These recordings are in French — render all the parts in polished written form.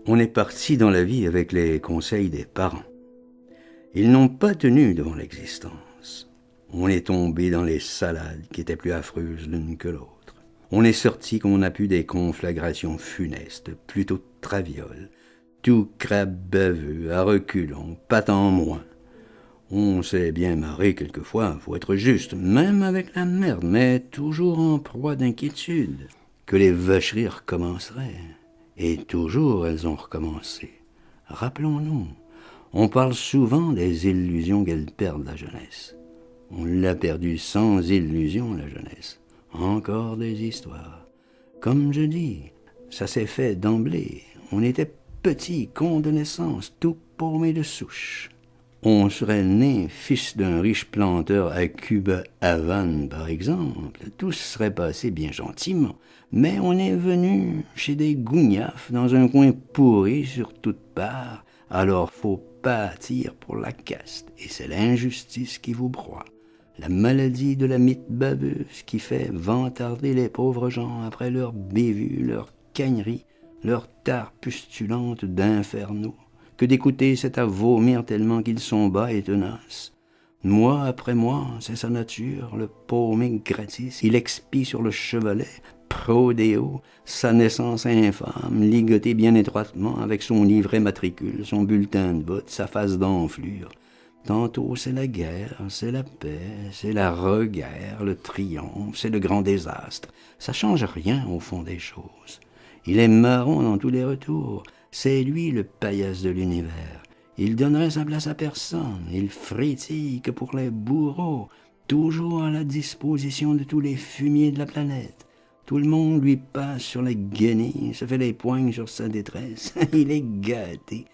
On est parti dans la vie avec les conseils des parents. Ils n'ont pas tenu devant l'existence. On est tombé dans les salades qui étaient plus affreuses l'une que l'autre. On est sorti comme on a pu des conflagrations funestes, plutôt travioles, tout crabe baveux, à reculons, patent moins. On s'est bien marré quelquefois, faut être juste, même avec la merde, mais toujours en proie d'inquiétude, que les vacheries recommenceraient. Et toujours elles ont recommencé. Rappelons-nous, on parle souvent des illusions qu'elles perdent la jeunesse. On l'a perdue sans illusion, la jeunesse. Encore des histoires. Comme je dis, ça s'est fait d'emblée. On était petits, cons de naissance, tout paumés de souche. On serait né fils d'un riche planteur à Cuba Havane, par exemple. Tout serait passé bien gentiment. Mais on est venu chez des gougnafs dans un coin pourri sur toutes parts. Alors faut pâtir pour la caste. Et c'est l'injustice qui vous broie. La maladie de la mythe baveuse qui fait vantarder les pauvres gens après leur bévue, leur cagnerie, leur tare pustulante d'infernaux, que d'écouter c'est à vomir tellement qu'ils sont bas et tenaces. Mois après mois, c'est sa nature, le paumé gratis, il expie sur le chevalet, prodéo, sa naissance infâme, ligoté bien étroitement avec son livret matricule, son bulletin de vote, sa face d'enflure. Tantôt c'est la guerre, c'est la paix, c'est la reguerre, le triomphe, c'est le grand désastre. Ça change rien au fond des choses. Il est marron dans tous les retours. C'est lui le paillasse de l'univers. Il donnerait sa place à personne. Il frétille que pour les bourreaux, toujours à la disposition de tous les fumiers de la planète. Tout le monde lui passe sur les guenilles, se fait les poignes sur sa détresse. Il est gâté.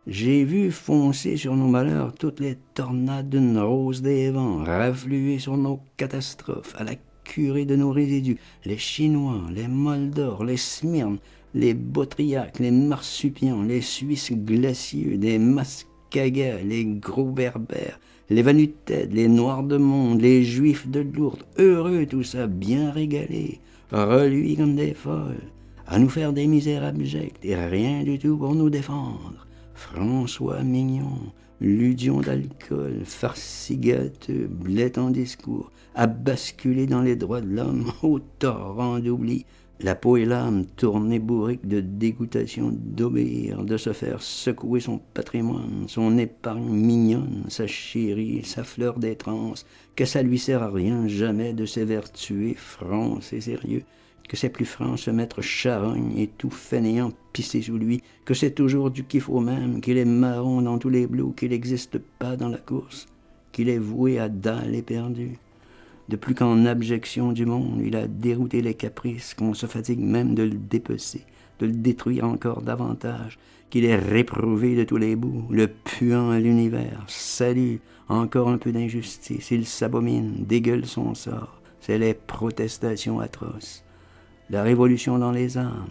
J'ai vu foncer sur nos malheurs toutes les tornades d'une rose des vents, rafluer sur nos catastrophes, à la curée de nos résidus, les Chinois, les Moldors, les Smyrnes, les Bautriaques, les Marsupians, les Suisses glacieux, les Mascagas, les gros berbères, les Vanutèdes, les Noirs de Monde, les Juifs de Lourdes, heureux tout ça, bien régalés, reluis comme des folles, à nous faire des misères abjectes et rien du tout pour nous défendre. François Mignon, ludion d'alcool, farci gâteux, blette en discours, a basculé dans les droits de l'homme au torrent d'oubli, la peau et l'âme tournées bourriques de dégoûtation d'obéir, de se faire secouer son patrimoine, son épargne mignonne, sa chérie, sa fleur des trans, que ça lui sert à rien jamais de s'évertuer franc et sérieux, que c'est plus franc se mettre charogne et tout fainéant pisser sous lui, que c'est toujours du qu'il faut même, qu'il est marron dans tous les bleus, qu'il n'existe pas dans la course, qu'il est voué à dalle éperdue. De plus qu'en abjection du monde, il a dérouté les caprices, qu'on se fatigue même de le dépecer, de le détruire encore davantage, qu'il est réprouvé de tous les bouts, le puant à l'univers. Salut, encore un peu d'injustice, il s'abomine, dégueule son sort, c'est les protestations atroces. La révolution dans les âmes.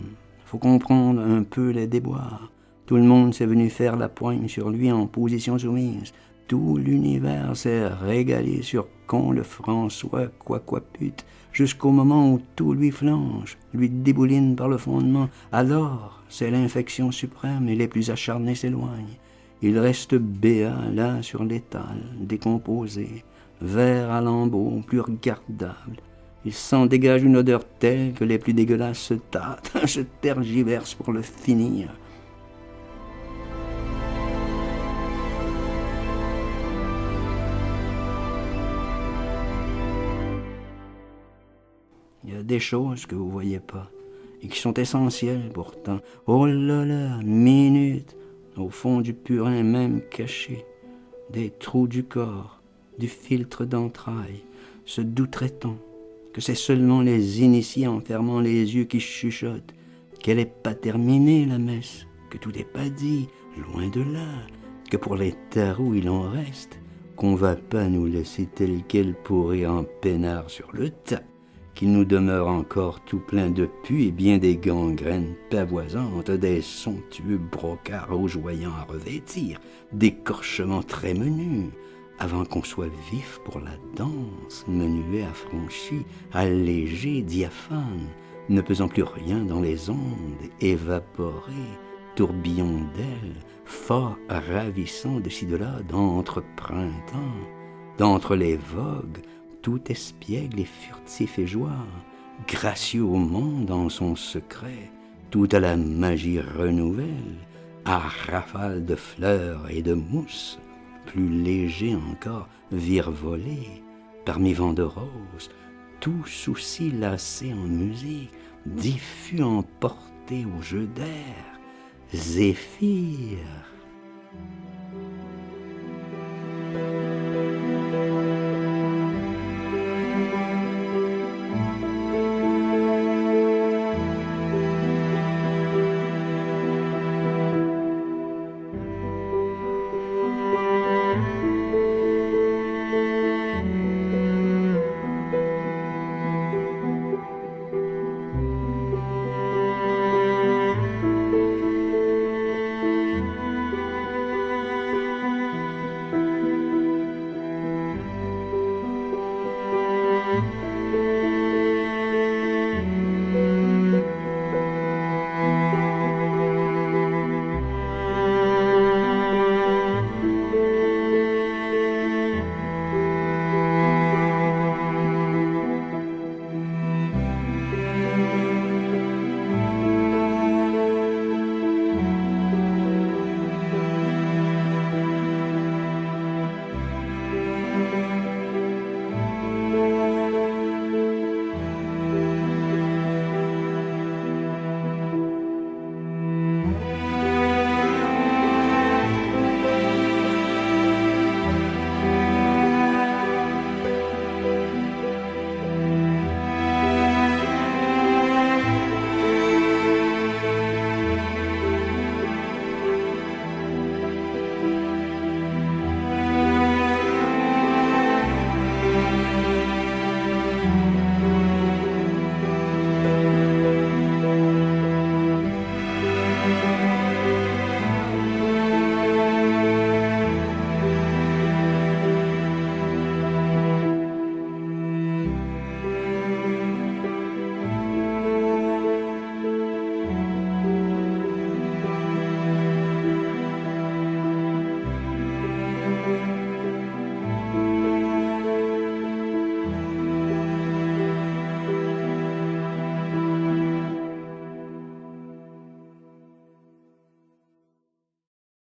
Faut comprendre un peu les déboires. Tout le monde s'est venu faire la poigne sur lui en position soumise. Tout l'univers s'est régalé sur con le François quoi pute, jusqu'au moment où tout lui flanche, lui débouline par le fondement. Alors, c'est l'infection suprême et les plus acharnés s'éloignent. Il reste béat là sur l'étal, décomposé, vert à lambeaux, plus regardable. Il s'en dégage une odeur telle que les plus dégueulasses se tâtent, se tergiversent pour le finir. Il y a des choses que vous voyez pas et qui sont essentielles pourtant. Oh là là, minute, au fond du purin même caché, des trous du corps, du filtre d'entrailles, se doutrait-on que c'est seulement les initiés en fermant les yeux qui chuchotent, qu'elle n'est pas terminée la messe, que tout n'est pas dit, loin de là, que pour les tarots il en reste, qu'on va pas nous laisser tel quel pourrir en peinard sur le tas, qu'il nous demeure encore tout plein de pus et bien des gangrènes pavoisantes, des somptueux brocarts rougeoyants à revêtir, d'écorchements très menus, avant qu'on soit vif pour la danse, menuet affranchi, allégé, diaphane, ne pesant plus rien dans les ondes, évaporé, tourbillon d'ailes, fort ravissant de ci de là, d'entre printemps, d'entre les vogues, tout espiègle et furtif et joie, gracieux au monde en son secret, tout à la magie renouvelle, à rafale de fleurs et de mousse, plus léger encore, virevolé, parmi vents de roses, tout souci lassé en musique, diffus emporté au jeu d'air, zéphyr,